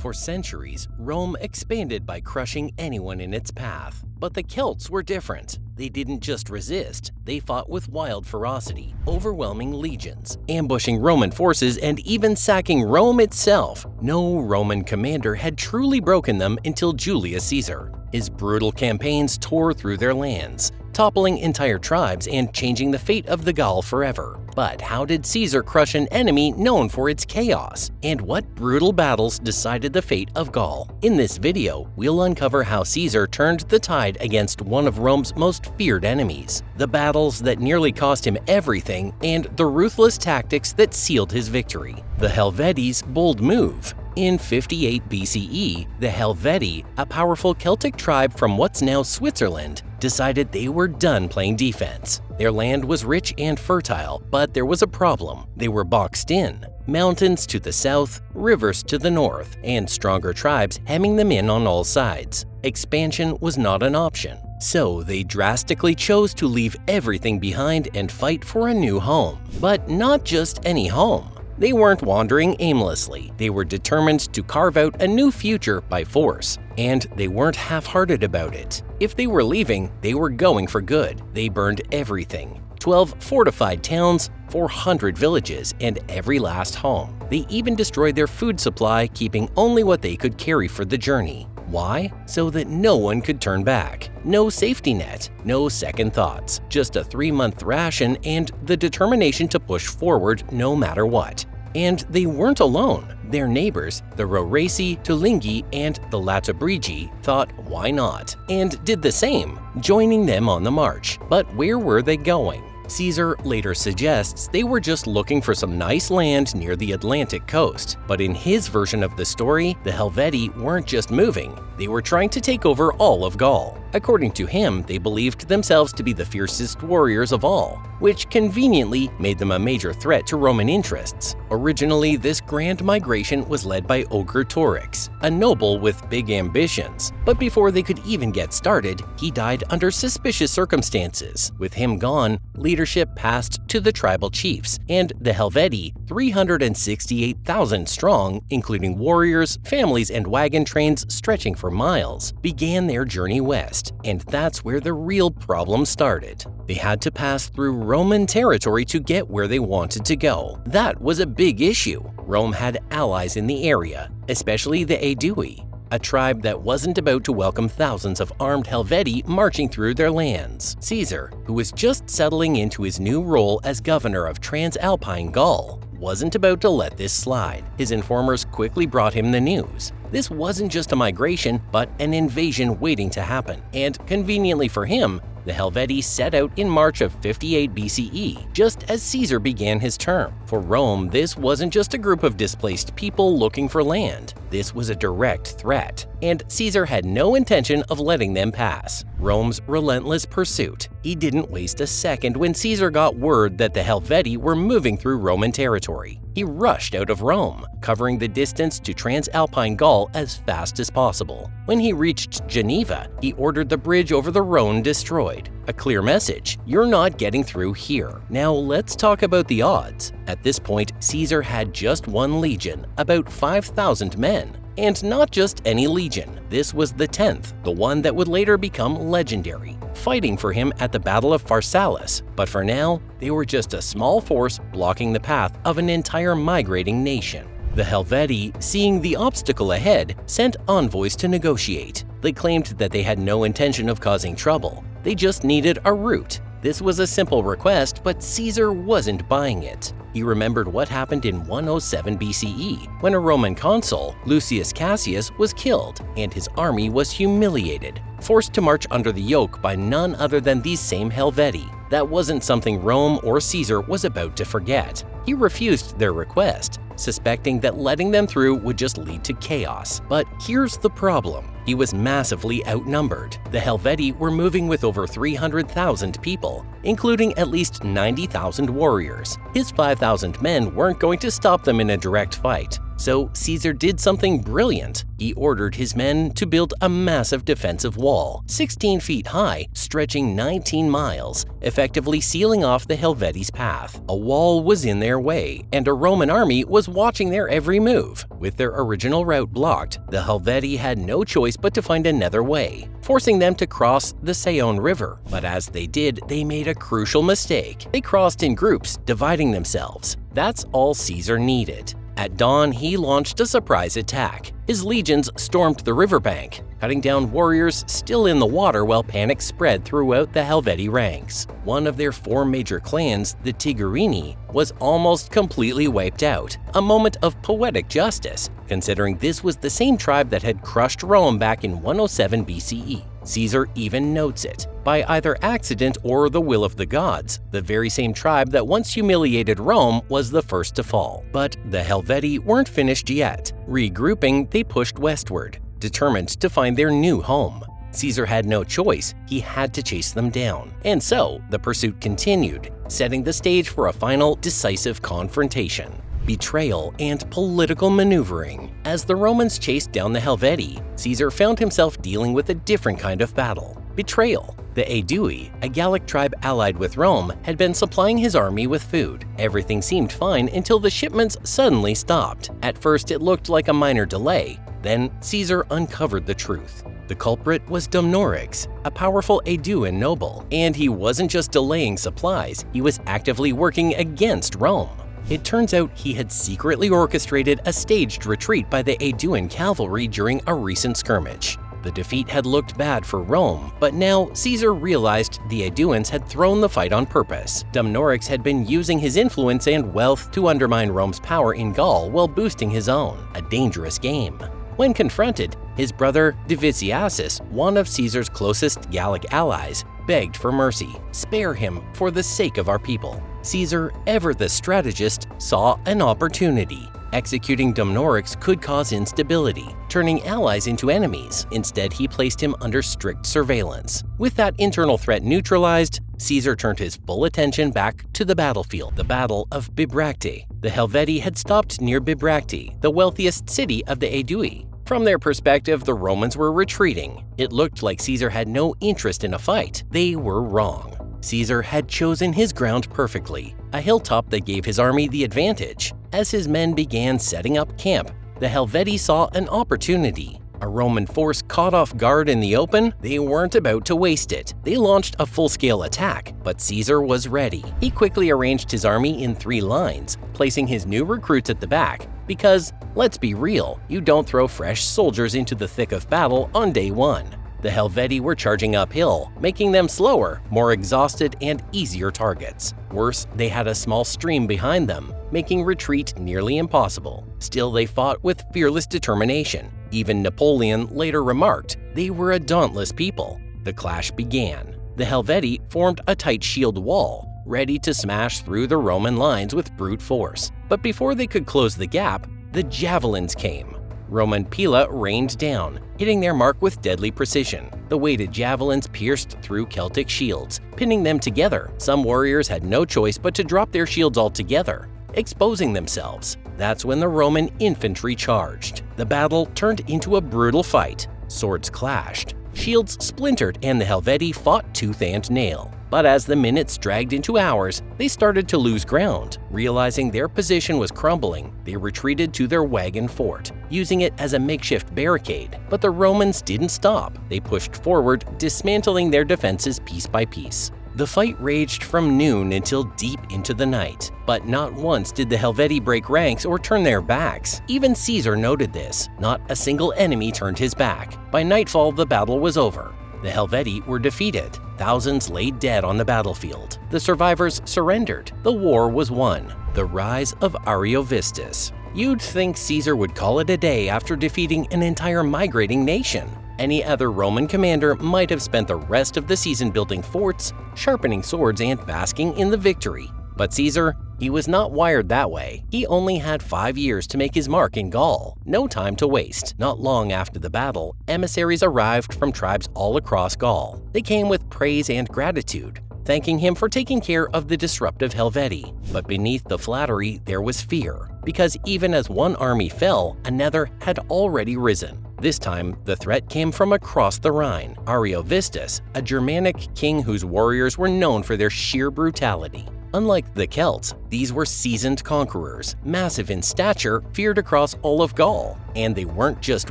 For centuries, Rome expanded by crushing anyone in its path. But the Celts were different. They didn't just resist, they fought with wild ferocity, overwhelming legions, ambushing Roman forces, and even sacking Rome itself. No Roman commander had truly broken them until Julius Caesar. His brutal campaigns tore through their lands, toppling entire tribes and changing the fate of the Gaul forever. But how did Caesar crush an enemy known for its chaos? And what brutal battles decided the fate of Gaul? In this video, we'll uncover how Caesar turned the tide against one of Rome's most feared enemies, the battles that nearly cost him everything, and the ruthless tactics that sealed his victory. The Helveti's bold move. In 58 BCE, the Helvetii, a powerful Celtic tribe from what's now Switzerland, decided they were done playing defense. Their land was rich and fertile, but there was a problem. They were boxed in. Mountains to the south, rivers to the north, and stronger tribes hemming them in on all sides. Expansion was not an option. So they drastically chose to leave everything behind and fight for a new home. But not just any home. They weren't wandering aimlessly. They were determined to carve out a new future by force. And they weren't half-hearted about it. If they were leaving, they were going for good. They burned everything. 12 fortified towns, 400 villages, and every last home. They even destroyed their food supply, keeping only what they could carry for the journey. Why? So that no one could turn back. No safety net, no second thoughts, just a 3-month ration and the determination to push forward no matter what. And they weren't alone. Their neighbors, the Roresi, Tulingi, and the Latibrigi, thought why not, and did the same, joining them on the march. But where were they going? Caesar later suggests they were just looking for some nice land near the Atlantic coast. But in his version of the story, the Helvetii weren't just moving, they were trying to take over all of Gaul. According to him, they believed themselves to be the fiercest warriors of all, which conveniently made them a major threat to Roman interests. Originally, this grand migration was led by Ogertorix, a noble with big ambitions. But before they could even get started, he died under suspicious circumstances. With him gone, leadership passed to the tribal chiefs, and the Helvetii, 368,000 strong, including warriors, families, and wagon trains stretching for miles, began their journey west. And that's where the real problem started. They had to pass through Roman territory to get where they wanted to go. That was a big issue. Rome had allies in the area, especially the Aedui, a tribe that wasn't about to welcome thousands of armed Helvetii marching through their lands. Caesar, who was just settling into his new role as governor of Transalpine Gaul, wasn't about to let this slide. His informers quickly brought him the news. This wasn't just a migration, but an invasion waiting to happen. And conveniently for him, the Helvetii set out in March of 58 BCE, just as Caesar began his term. For Rome, this wasn't just a group of displaced people looking for land. This was a direct threat, and Caesar had no intention of letting them pass. Rome's relentless pursuit. He didn't waste a second when Caesar got word that the Helvetii were moving through Roman territory. He rushed out of Rome, covering the distance to Transalpine Gaul as fast as possible. When he reached Geneva, he ordered the bridge over the Rhone destroyed. A clear message: you're not getting through here. Now let's talk about the odds. At this point, Caesar had just one legion, about 5,000 men. And not just any legion. This was the 10th, the one that would later become legendary, fighting for him at the Battle of Pharsalus. But for now, they were just a small force blocking the path of an entire migrating nation. The Helvetii, seeing the obstacle ahead, sent envoys to negotiate. They claimed that they had no intention of causing trouble. They just needed a route. This was a simple request, but Caesar wasn't buying it. He remembered what happened in 107 BCE, when a Roman consul, Lucius Cassius, was killed, and his army was humiliated, forced to march under the yoke by none other than these same Helvetii. That wasn't something Rome or Caesar was about to forget. He refused their request, suspecting that letting them through would just lead to chaos. But here's the problem. He was massively outnumbered. The Helvetii were moving with over 300,000 people, including at least 90,000 warriors. His 5,000 men weren't going to stop them in a direct fight. So Caesar did something brilliant. He ordered his men to build a massive defensive wall, 16 feet high, stretching 19 miles, effectively sealing off the Helveti's path. A wall was in their way, and a Roman army was watching their every move. With their original route blocked, the Helvetii had no choice but to find another way, forcing them to cross the Saone River. But as they did, they made a crucial mistake. They crossed in groups, dividing themselves. That's all Caesar needed. At dawn, he launched a surprise attack. His legions stormed the riverbank, cutting down warriors still in the water while panic spread throughout the Helvetii ranks. One of their 4 major clans, the Tigurini, was almost completely wiped out, a moment of poetic justice, considering this was the same tribe that had crushed Rome back in 107 BCE. Caesar even notes it. By either accident or the will of the gods, the very same tribe that once humiliated Rome was the first to fall. But the Helvetii weren't finished yet. Regrouping, they pushed westward, determined to find their new home. Caesar had no choice, he had to chase them down. And so, the pursuit continued, setting the stage for a final, decisive confrontation. Betrayal and political maneuvering. As the Romans chased down the Helvetii, Caesar found himself dealing with a different kind of battle. Betrayal. The Aedui, a Gallic tribe allied with Rome, had been supplying his army with food. Everything seemed fine until the shipments suddenly stopped. At first it looked like a minor delay, then Caesar uncovered the truth. The culprit was Dumnorix, a powerful Aeduan noble, and he wasn't just delaying supplies, he was actively working against Rome. It turns out he had secretly orchestrated a staged retreat by the Aeduan cavalry during a recent skirmish. The defeat had looked bad for Rome, but now Caesar realized the Aeduans had thrown the fight on purpose. Dumnorix had been using his influence and wealth to undermine Rome's power in Gaul while boosting his own, a dangerous game. When confronted, his brother Divitiacus, one of Caesar's closest Gallic allies, begged for mercy. "Spare him for the sake of our people." Caesar, ever the strategist, saw an opportunity. Executing Dumnorix could cause instability, turning allies into enemies. Instead, he placed him under strict surveillance. With that internal threat neutralized, Caesar turned his full attention back to the battlefield, the Battle of Bibracte. The Helvetii had stopped near Bibracte, the wealthiest city of the Aedui. From their perspective, the Romans were retreating. It looked like Caesar had no interest in a fight. They were wrong. Caesar had chosen his ground perfectly, a hilltop that gave his army the advantage. As his men began setting up camp, the Helvetii saw an opportunity. A Roman force caught off guard in the open, they weren't about to waste it. They launched a full-scale attack, but Caesar was ready. He quickly arranged his army in 3 lines, placing his new recruits at the back, because, let's be real, you don't throw fresh soldiers into the thick of battle on day 1. The Helvetii were charging uphill, making them slower, more exhausted, and easier targets. Worse, they had a small stream behind them, making retreat nearly impossible. Still, they fought with fearless determination. Even Napoleon later remarked, they were a dauntless people. The clash began. The Helvetii formed a tight shield wall, ready to smash through the Roman lines with brute force. But before they could close the gap, the javelins came. Roman pila rained down, hitting their mark with deadly precision. The weighted javelins pierced through Celtic shields, pinning them together. Some warriors had no choice but to drop their shields altogether, exposing themselves. That's when the Roman infantry charged. The battle turned into a brutal fight. Swords clashed, shields splintered, and the Helvetii fought tooth and nail. But as the minutes dragged into hours, they started to lose ground. Realizing their position was crumbling, they retreated to their wagon fort, using it as a makeshift barricade. But the Romans didn't stop. They pushed forward, dismantling their defenses piece by piece. The fight raged from noon until deep into the night. But not once did the Helvetii break ranks or turn their backs. Even Caesar noted this. Not a single enemy turned his back. By nightfall, the battle was over. The Helvetii were defeated. Thousands lay dead on the battlefield. The survivors surrendered. The war was won. The rise of Ariovistus. You'd think Caesar would call it a day after defeating an entire migrating nation. Any other Roman commander might have spent the rest of the season building forts, sharpening swords, and basking in the victory. But Caesar, he was not wired that way. He only had 5 years to make his mark in Gaul. No time to waste. Not long after the battle, emissaries arrived from tribes all across Gaul. They came with praise and gratitude. thanking him for taking care of the disruptive Helvetii. But beneath the flattery, there was fear, because even as one army fell, another had already risen. This time, the threat came from across the Rhine, Ariovistus, a Germanic king whose warriors were known for their sheer brutality. Unlike the Celts, these were seasoned conquerors, massive in stature, feared across all of Gaul. And they weren't just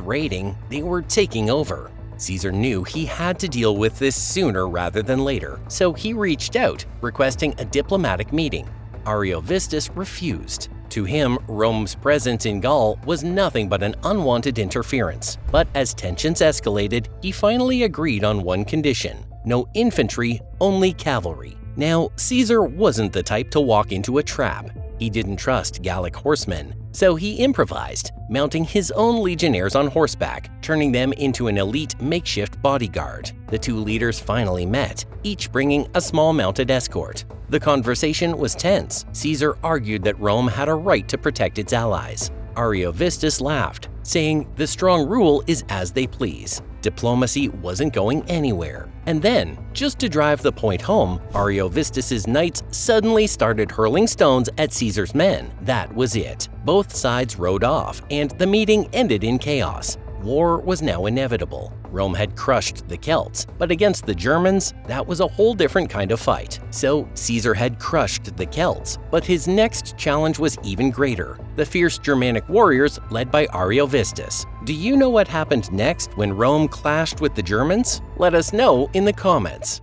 raiding, they were taking over. Caesar knew he had to deal with this sooner rather than later, so he reached out, requesting a diplomatic meeting. Ariovistus refused. To him, Rome's presence in Gaul was nothing but an unwanted interference. But as tensions escalated, he finally agreed on one condition: no infantry, only cavalry. Now, Caesar wasn't the type to walk into a trap. He didn't trust Gallic horsemen, so he improvised, mounting his own legionnaires on horseback, turning them into an elite makeshift bodyguard. The two leaders finally met, each bringing a small mounted escort. The conversation was tense. Caesar argued that Rome had a right to protect its allies. Ariovistus laughed, saying the strong rule is as they please. Diplomacy wasn't going anywhere. And then, just to drive the point home, Ariovistus's knights suddenly started hurling stones at Caesar's men. That was it. Both sides rode off, and the meeting ended in chaos. War was now inevitable. Rome had crushed the Celts, but against the Germans, that was a whole different kind of fight. So Caesar had crushed the Celts, but his next challenge was even greater: the fierce Germanic warriors led by Ariovistus. Do you know what happened next when Rome clashed with the Germans? Let us know in the comments.